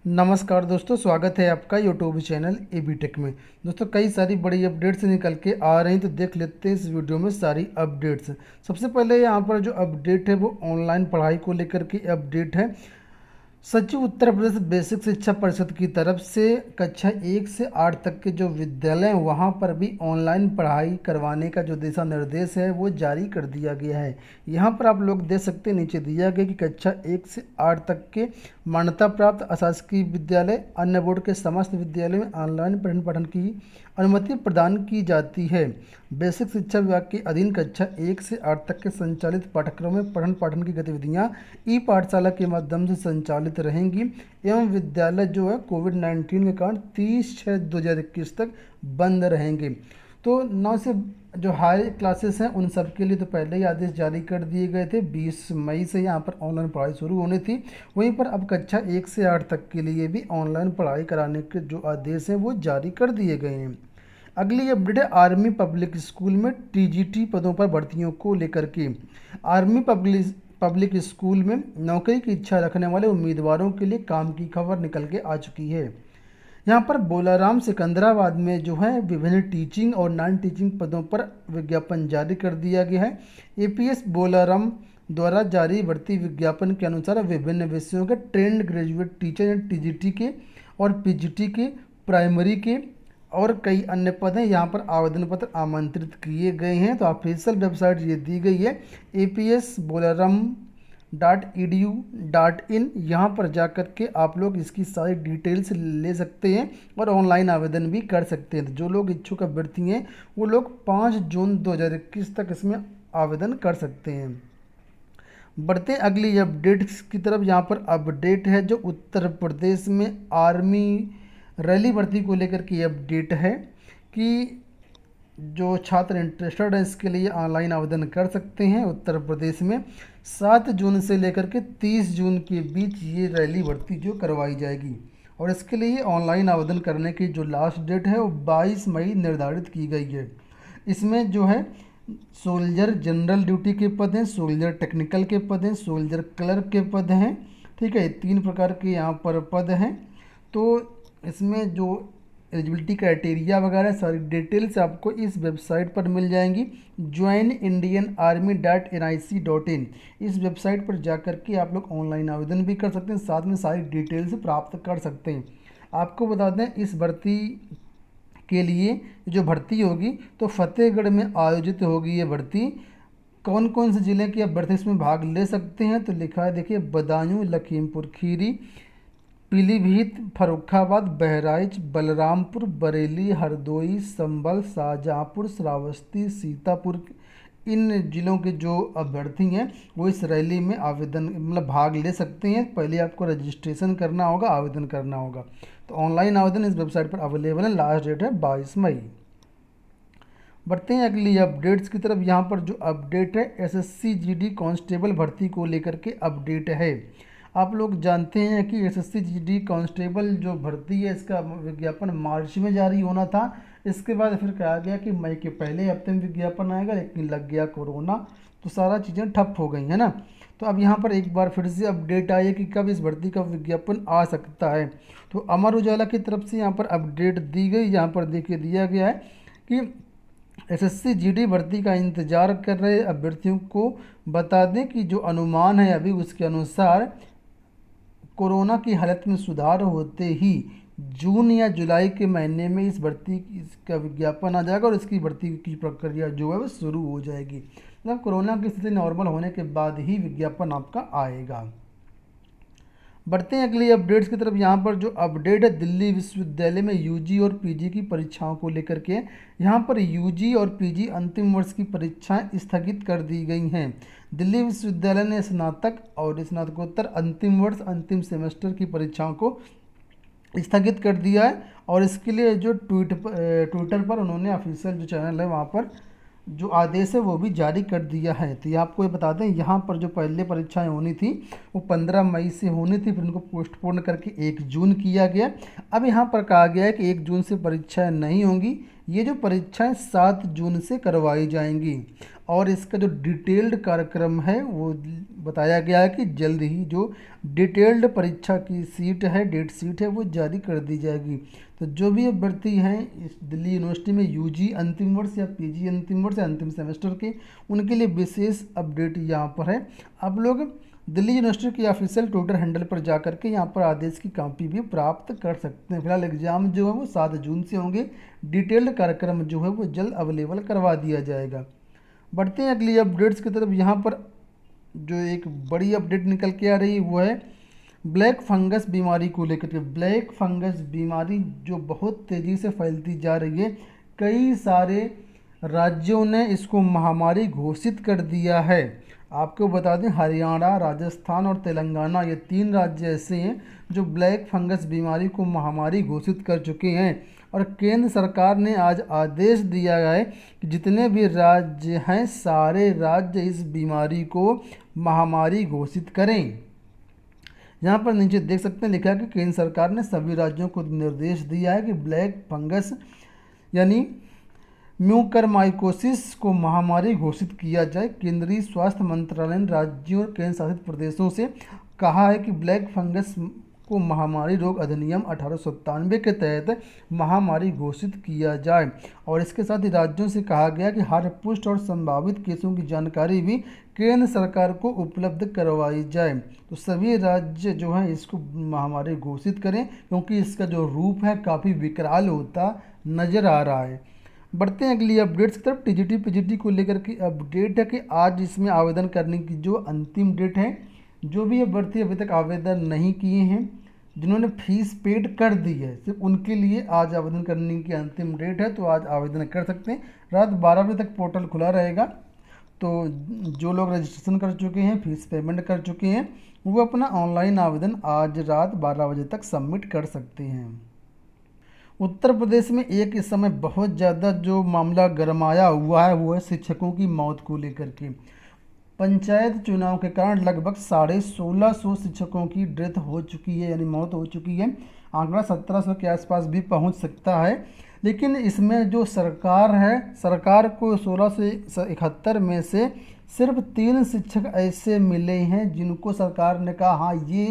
नमस्कार दोस्तों, स्वागत है आपका यूट्यूब चैनल एबी टेक में। दोस्तों, कई सारी बड़ी अपडेट्स निकल के आ रही हैं, तो देख लेते हैं इस वीडियो में सारी अपडेट्स। सबसे पहले यहाँ पर जो अपडेट है वो ऑनलाइन पढ़ाई को लेकर की अपडेट है। सचिव उत्तर प्रदेश बेसिक शिक्षा परिषद की तरफ से कक्षा 1 से 8 तक के जो विद्यालय हैं वहाँ पर भी ऑनलाइन पढ़ाई करवाने का जो दिशा निर्देश है वो जारी कर दिया गया है। यहाँ पर आप लोग देख सकते हैं, नीचे दिया गया कि कक्षा 1 से 8 तक के मान्यता प्राप्त अशासकीय विद्यालय अन्य बोर्ड के समस्त विद्यालयों में ऑनलाइन पठन पाठन की अनुमति प्रदान की जाती है। बेसिक शिक्षा विभाग के अधीन कक्षा 1 से 8 तक के संचालित पाठ्यक्रम में पठन पाठन की गतिविधियाँ ई पाठशाला के माध्यम से संचालित रहेंगी एवं विद्यालय जो है कोविड-19 के कारण 30/6/2021 तक बंद रहेंगे। तो 9 से जो हाई क्लासेस हैं उन सब के लिए तो पहले ही आदेश जारी कर दिए गए थे। 20 मई से यहाँ पर ऑनलाइन पढ़ाई शुरू होनी थी। वहीं पर अब कक्षा 1 से 8 तक के लिए भी ऑनलाइन पढ़ाई कराने के जो आदेश हैं वो जारी कर दिए गए हैं। अगली अपडेट है आर्मी पब्लिक स्कूल में टीजीटी पदों पर भर्तियों को लेकर के। आर्मी पब्लिक स्कूल में नौकरी की इच्छा रखने वाले उम्मीदवारों के लिए काम की खबर निकल के आ चुकी है। यहाँ पर बोलाराम सिकंदराबाद में जो है विभिन्न टीचिंग और नॉन टीचिंग पदों पर विज्ञापन जारी कर दिया गया है। एपीएस बोलाराम द्वारा जारी भर्ती विज्ञापन के अनुसार विभिन्न विषयों के ट्रेंड ग्रेजुएट टीचर या टीजीटी के और पीजीटी के, प्राइमरी के और कई अन्य पद हैं। यहाँ पर आवेदन पत्र आमंत्रित किए गए हैं। तो ऑफिशियल वेबसाइट ये दी गई है apsbolaram.edu.in। यहाँ पर जा कर के आप लोग इसकी सारी डिटेल्स ले सकते हैं और ऑनलाइन आवेदन भी कर सकते हैं। तो जो लोग इच्छुक अभ्यर्थी हैं वो लोग 5 जून 2021 तक इसमें आवेदन कर सकते हैं। बढ़ते अगली अपडेट्स की तरफ। यहाँ पर अपडेट है जो उत्तर प्रदेश में आर्मी रैली भर्ती को लेकर की अपडेट है कि जो छात्र इंटरेस्टेड है इसके लिए ऑनलाइन आवेदन कर सकते हैं। उत्तर प्रदेश में 7 जून से लेकर के 30 जून के बीच ये रैली भर्ती जो करवाई जाएगी और इसके लिए ऑनलाइन आवेदन करने की जो लास्ट डेट है वो 22 मई निर्धारित की गई है। इसमें जो है सोल्जर जनरल ड्यूटी के पद हैं, सोल्जर टेक्निकल के पद हैं, सोल्जर क्लर्क के पद हैं। ठीक है, 3 प्रकार के यहाँ पर पद हैं। तो इसमें जो एलिजिबिलिटी क्राइटेरिया वगैरह सारी डिटेल्स आपको इस वेबसाइट पर मिल जाएंगी, joinindianarmy.nic.in। इस वेबसाइट पर जाकर के आप लोग ऑनलाइन आवेदन भी कर सकते हैं, साथ में सारी डिटेल्स प्राप्त कर सकते हैं। आपको बता दें इस भर्ती के लिए जो भर्ती होगी तो फतेहगढ़ में आयोजित होगी ये भर्ती। कौन कौन से ज़िले के अभ्यर्थी इसमें भाग ले सकते हैं तो लिखा है, देखिए, बदायूं, लखीमपुर खीरी, पीलीभीत, फर्रुखाबाद, बहराइच, बलरामपुर, बरेली, हरदोई, संभल, शाहजहाँपुर, श्रावस्ती, सीतापुर। इन जिलों के जो अभ्यर्थी हैं वो इस रैली में आवेदन भाग ले सकते हैं। पहले आपको रजिस्ट्रेशन करना होगा, आवेदन करना होगा। तो ऑनलाइन आवेदन इस वेबसाइट पर अवेलेबल है। लास्ट डेट है 22 मई। बढ़ते हैं अगली अपडेट्स की तरफ। यहाँ पर जो अपडेट है एसएससी जीडी कांस्टेबल भर्ती को लेकर के अपडेट है। आप लोग जानते हैं कि एसएससी जीडी कांस्टेबल जो भर्ती है इसका विज्ञापन मार्च में जारी होना था। इसके बाद फिर कहा गया कि मई के पहले हफ्ते में विज्ञापन आएगा, लेकिन लग गया कोरोना, तो सारा चीज़ें ठप हो गई है ना। तो अब यहाँ पर एक बार फिर से अपडेट आई है कि कब इस भर्ती का विज्ञापन आ सकता है। तो अमर उजाला की तरफ से यहाँ पर अपडेट दी गई। यहाँ पर देखिए दिया गया है कि एसएससी जीडी भर्ती का इंतजार कर रहे अभ्यर्थियों को बता दें कि जो अनुमान है अभी उसके अनुसार कोरोना की हालत में सुधार होते ही जून या जुलाई के महीने में इस भर्ती का विज्ञापन आ जाएगा और इसकी भर्ती की प्रक्रिया जो है वो शुरू हो जाएगी। मतलब कोरोना की स्थिति नॉर्मल होने के बाद ही विज्ञापन आपका आएगा। बढ़ते हैं अगली अपडेट्स की तरफ। यहाँ पर जो अपडेट है दिल्ली विश्वविद्यालय में यूजी और पीजी की परीक्षाओं को लेकर के। यहाँ पर यूजी और पीजी अंतिम वर्ष की परीक्षाएं स्थगित कर दी गई हैं। दिल्ली विश्वविद्यालय ने स्नातक और स्नातकोत्तर अंतिम वर्ष अंतिम सेमेस्टर की परीक्षाओं को स्थगित कर दिया है और इसके लिए जो ट्विटर पर उन्होंने ऑफिशियल जो चैनल है वहाँ पर जो आदेश है वो भी जारी कर दिया है। तो ये आपको ये बता दें, यहाँ पर जो पहले परीक्षाएं होनी थी वो 15 मई से होनी थी, फिर उनको पोस्टपोन करके 1 जून किया गया। अब यहाँ पर कहा गया है कि 1 जून से परीक्षाएं नहीं होंगी, ये जो परीक्षाएं 7 जून से करवाई जाएंगी और इसका जो डिटेल्ड कार्यक्रम है वो बताया गया है कि जल्द ही जो डिटेल्ड परीक्षा की सीट है, डेट सीट है, वो जारी कर दी जाएगी। तो जो भी अभ्यर्थी हैं इस दिल्ली यूनिवर्सिटी में यूजी अंतिम वर्ष या पीजी अंतिम वर्ष या अंतिम सेमेस्टर के, उनके लिए विशेष अपडेट यहाँ पर है। आप लोग दिल्ली यूनिवर्सिटी के ऑफिशियल ट्विटर हैंडल पर जा करके यहाँ पर आदेश की कॉपी भी प्राप्त कर सकते हैं। फिलहाल एग्जाम जो है वो 7 जून से होंगे। डिटेल्ड कार्यक्रम जो है वो जल्द अवेलेबल करवा दिया जाएगा। बढ़ते हैं अगली अपडेट्स की तरफ। यहाँ पर जो एक बड़ी अपडेट निकल के आ रही है वो है ब्लैक फंगस बीमारी को लेकर के। ब्लैक फंगस बीमारी जो बहुत तेज़ी से फैलती जा रही है, कई सारे राज्यों ने इसको महामारी घोषित कर दिया है। आपको बता दें हरियाणा, राजस्थान और तेलंगाना, ये 3 राज्य ऐसे हैं जो ब्लैक फंगस बीमारी को महामारी घोषित कर चुके हैं। और केंद्र सरकार ने आज आदेश दिया है कि जितने भी राज्य हैं सारे राज्य इस बीमारी को महामारी घोषित करें। यहाँ पर नीचे देख सकते हैं लिखा है कि केंद्र सरकार ने सभी राज्यों को निर्देश दिया है कि ब्लैक फंगस यानी म्यूकरमाइकोसिस को महामारी घोषित किया जाए। केंद्रीय स्वास्थ्य मंत्रालय ने राज्यों और केंद्र शासित प्रदेशों से कहा है कि ब्लैक फंगस को महामारी रोग अधिनियम 1897 के तहत महामारी घोषित किया जाए। और इसके साथ ही राज्यों से कहा गया कि हर पुष्ट और संभावित केसों की जानकारी भी केंद्र सरकार को उपलब्ध करवाई जाए। तो सभी राज्य जो हैं इसको महामारी घोषित करें, क्योंकि इसका जो रूप है काफ़ी विकराल होता नज़र आ रहा है। बढ़ते हैं अगली अपडेट्स की तरफ। टीजीटी पीजीटी को लेकर के अपडेट है कि आज इसमें आवेदन करने की जो अंतिम डेट है, जो भी अभ्यर्थी अभी तक आवेदन नहीं किए हैं, जिन्होंने फीस पेड कर दी है, सिर्फ उनके लिए आज आवेदन करने की अंतिम डेट है। तो आज आवेदन कर सकते हैं। रात 12 बजे तक पोर्टल खुला रहेगा। तो जो लोग रजिस्ट्रेशन कर चुके हैं, फीस पेमेंट कर चुके हैं, वो अपना ऑनलाइन आवेदन आज रात 12 बजे तक सबमिट कर सकते हैं। उत्तर प्रदेश में एक इस समय बहुत ज़्यादा जो मामला गरमाया हुआ है वो है शिक्षकों की मौत को लेकर के। पंचायत चुनाव के कारण लगभग 1650 शिक्षकों की डेथ हो चुकी है, यानी मौत हो चुकी है। आंकड़ा 1700 के आसपास भी पहुंच सकता है। लेकिन इसमें जो सरकार है, सरकार को 1671 में से सिर्फ 3 शिक्षक ऐसे मिले हैं जिनको सरकार ने कहा हाँ ये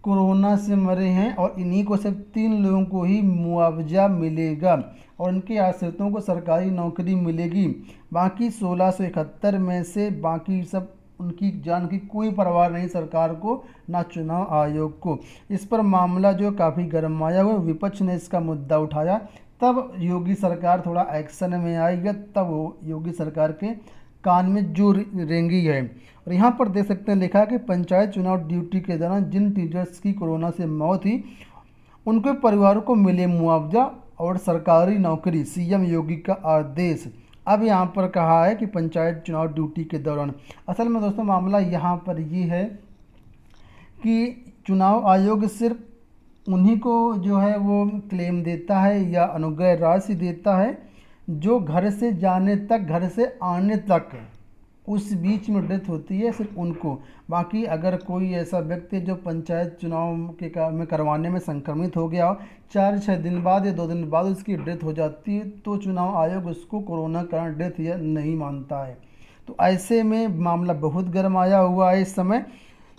कोरोना से मरे हैं, और इन्हीं को सिर्फ 3 लोगों को ही मुआवजा मिलेगा और उनके आश्रितों को सरकारी नौकरी मिलेगी। बाकी 1671 में से बाकी सब उनकी जान की कोई परवाह नहीं सरकार को, ना चुनाव आयोग को। इस पर मामला जो काफ़ी गरमाया हुआ, विपक्ष ने इसका मुद्दा उठाया, तब योगी सरकार थोड़ा एक्शन में आएगा, तब वो योगी सरकार के कान में जो रेंगी है। और यहाँ पर देख सकते हैं लिखा है कि पंचायत चुनाव ड्यूटी के दौरान जिन टीचर्स की कोरोना से मौत हुई उनके परिवारों को मिले मुआवजा और सरकारी नौकरी, सीएम योगी का आदेश। अब यहाँ पर कहा है कि पंचायत चुनाव ड्यूटी के दौरान, असल में दोस्तों मामला यहाँ पर ये है कि चुनाव आयोग सिर्फ उन्हीं को जो है वो क्लेम देता है या अनुग्रह राशि देता है जो घर से जाने तक, घर से आने तक उस बीच में डेथ होती है, सिर्फ उनको। बाकी अगर कोई ऐसा व्यक्ति जो पंचायत चुनाव के में करवाने में संक्रमित हो गया हो, 4-6 दिन बाद या 2 दिन बाद उसकी डेथ हो जाती है, तो चुनाव आयोग उसको कोरोना कारण डेथ या नहीं मानता है। तो ऐसे में मामला बहुत गर्म आया हुआ है। इस समय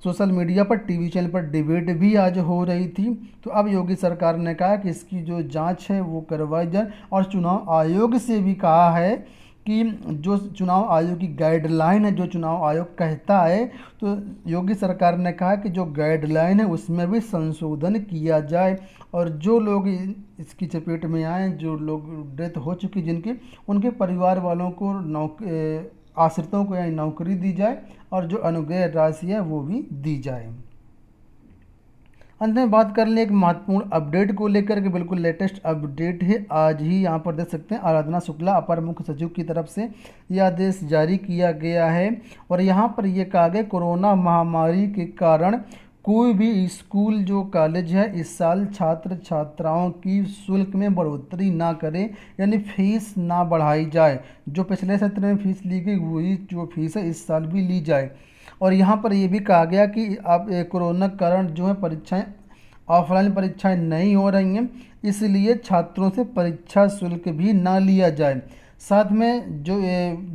सोशल मीडिया पर, टीवी चैनल पर डिबेट भी आज हो रही थी। तो अब योगी सरकार ने कहा कि इसकी जो जांच है वो करवाई जाए, और चुनाव आयोग से भी कहा है कि जो चुनाव आयोग की गाइडलाइन है, जो चुनाव आयोग कहता है, तो योगी सरकार ने कहा कि जो गाइडलाइन है उसमें भी संशोधन किया जाए, और जो लोग इसकी चपेट में आए, जो लोग डेथ हो चुकी जिनकी, उनके परिवार वालों को आश्रितों को यहाँ नौकरी दी जाए, और जो अनुग्रह राशि है वो भी दी जाए। अंत में बात कर लें एक महत्वपूर्ण अपडेट को लेकर के, बिल्कुल लेटेस्ट अपडेट है। आज ही यहाँ पर देख सकते हैं आराधना शुक्ला अपर मुख्य सचिव की तरफ से यह आदेश जारी किया गया है, और यहाँ पर यह कहा गया कोरोना महामारी के कारण कोई भी स्कूल जो कॉलेज है इस साल छात्र छात्राओं की शुल्क में बढ़ोतरी ना करें, यानी फीस ना बढ़ाई जाए। जो पिछले सत्र में फीस ली गई वही जो फीस है इस साल भी ली जाए। और यहाँ पर यह भी कहा गया कि अब कोरोना कारण जो है परीक्षाएं ऑफलाइन परीक्षाएं नहीं हो रही हैं, इसलिए छात्रों से परीक्षा शुल्क भी ना लिया जाए। साथ में जो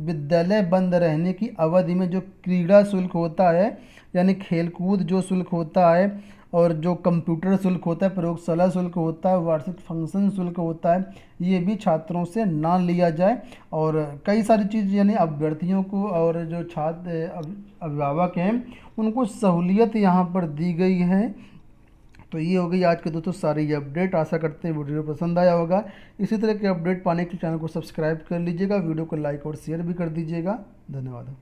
विद्यालय बंद रहने की अवधि में जो क्रीड़ा शुल्क होता है, यानी खेलकूद जो शुल्क होता है, और जो कंप्यूटर शुल्क होता है, प्रयोगशाला शुल्क होता है, वार्षिक फंक्शन शुल्क होता है, ये भी छात्रों से ना लिया जाए। और कई सारी चीज़ यानी अभ्यर्थियों को और जो छात्र अभिभावक हैं उनको सहूलियत यहाँ पर दी गई है। तो ये हो गई आज के दोस्तों सारी ये अपडेट। आशा करते हैं वीडियो पसंद आया होगा। इसी तरह के अपडेट पाने के लिए चैनल को सब्सक्राइब कर लीजिएगा, वीडियो को लाइक और शेयर भी कर दीजिएगा। धन्यवाद।